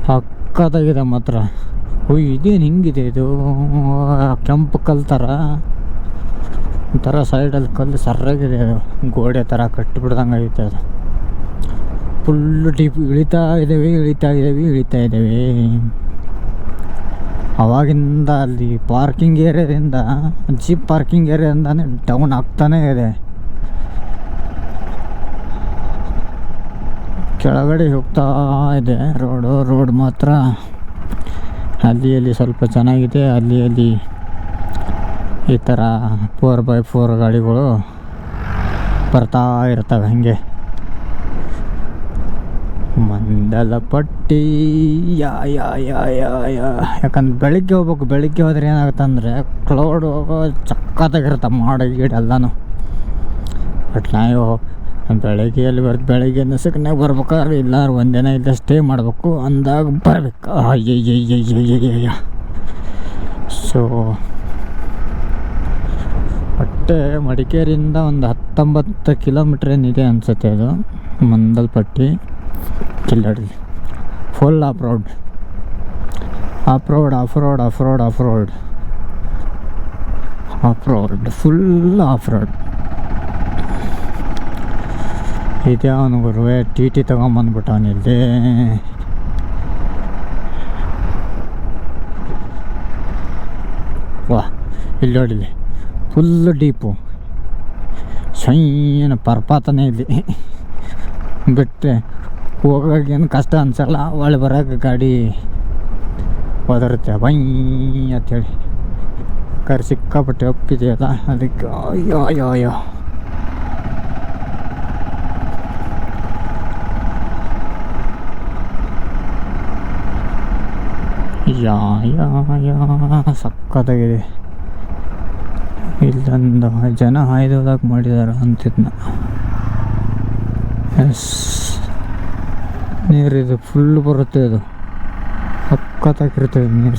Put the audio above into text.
ಸಕ್ಕತ್ತಾಗಿದೆ ಮಾತ್ರ. ಇದೇನು ಹಿಂಗಿದೆ ಇದು, ಕೆಂಪು ಕಲ್ಲು ಥರ ಒಂಥರ ಸೈಡಲ್ಲಿ ಕಲ್ಲು ಸರ್ರಾಗಿದೆ. ಅದು ಗೋಡೆ ಥರ ಕಟ್ಟಿಬಿಡ್ದಂಗೆ ಐತೆ. ಅದು ಫುಲ್ಲು ಡೀಪ್ ಇಳಿತಾ ಇದ್ದೇವೆ. ಅವಾಗಿಂದ ಅಲ್ಲಿ ಪಾರ್ಕಿಂಗ್ ಏರಿಯಾದಿಂದ, ಜೀಪ್ ಪಾರ್ಕಿಂಗ್ ಏರಿಯಾದಿಂದಾನೇ ಡೌನ್ ಆಗ್ತಾನೇ ಇದೆ. ಕೆಳಗಡೆ ಹೋಗ್ತಾ ಇದೆ ರೋಡ್ ಮಾತ್ರ ಅಲ್ಲಿ ಸ್ವಲ್ಪ ಚೆನ್ನಾಗಿದೆ. ಅಲ್ಲಿ ಈ ಥರ 4x4 ಗಾಡಿಗಳು ಬರ್ತಾ ಇರ್ತವೆ. ಹಾಗೆ ಮಂಡಲಪಟ್ಟಿ ಯಾಕಂದ್ರೆ ಬೆಳಿಗ್ಗೆ ಹೋಗ್ಬೇಕು. ಬೆಳಿಗ್ಗೆ ಹೋದ್ರೆ ಏನಾಗುತ್ತೆ ಅಂದರೆ ಕ್ಲೌಡ್ ಸಕ್ಕತ್ತಾಗಿರುತ್ತೆ, ಮಾಡ ಗೀಡೆಲ್ಲನೂ. ಬಟ್ ನಾವು ಬೆಳಗ್ಗೆಯಲ್ಲಿ ಬೆಳಗ್ಗೆ ನಸಕ್ನಾಗ ಬರ್ಬೇಕಾದ್ರೆ ಎಲ್ಲರೂ ಒಂದಿನ ಇಲ್ಲ ಸ್ಟೇ ಮಾಡಬೇಕು ಅಂದಾಗ ಬರ್ಬೇಕು. ಸೊ ಒಟ್ಟೆ ಮಡಿಕೇರಿಯಿಂದ ಒಂದು 19 ಕಿಲೋಮೀಟ್ರ್ ಏನಿದೆ ಅನಿಸುತ್ತೆ ಅದು ಮಂದಲ್ಪಟ್ಟಿ. ಕಿಲ್ಲಡಿ full off road full off road. ಇದೆ ಅವನು ಗುರುವೆ ಟಿ ತೊಗೊಂಬಂದ್ಬಿಟ್ಟವನಿಲ್ಲಿ. ಇಲ್ಲಿ ನೋಡಿಲಿ ಫುಲ್ಲು ಡೀಪು ಶೈನ ಪರ್ಪಾತನೇ ಇಲ್ಲಿ. ಬಿಟ್ಟರೆ ಹೋಗೋಗೇನು ಕಷ್ಟ ಅನ್ಸಲ್ಲ, ಒಳ್ಳೆ ಬರೋಕೆ ಗಾಡಿ ಒದರುತ್ತೆ ಬೈ ಅಂಥೇಳಿ. ಸಿಕ್ಕಾಪಟ್ಟೆ ಒಪ್ಪಿದೆಯಲ್ಲ ಅದಕ್ಕೆ ಅಯ್ಯೋ ಸಕ್ಕತ್ತಾಗಿದೆ. ಇಲ್ಲೊಂದು ಜನ ಹಾಯ್ದೋದಾಗ ಮಾಡಿದಾರ ಅಂತಿದ್ನ. ನೀರಿದು ಫುಲ್ ಬರುತ್ತೆ, ಅದು ಸಕ್ಕತ್ತಾಗಿರ್ತದೆ ನೀರು.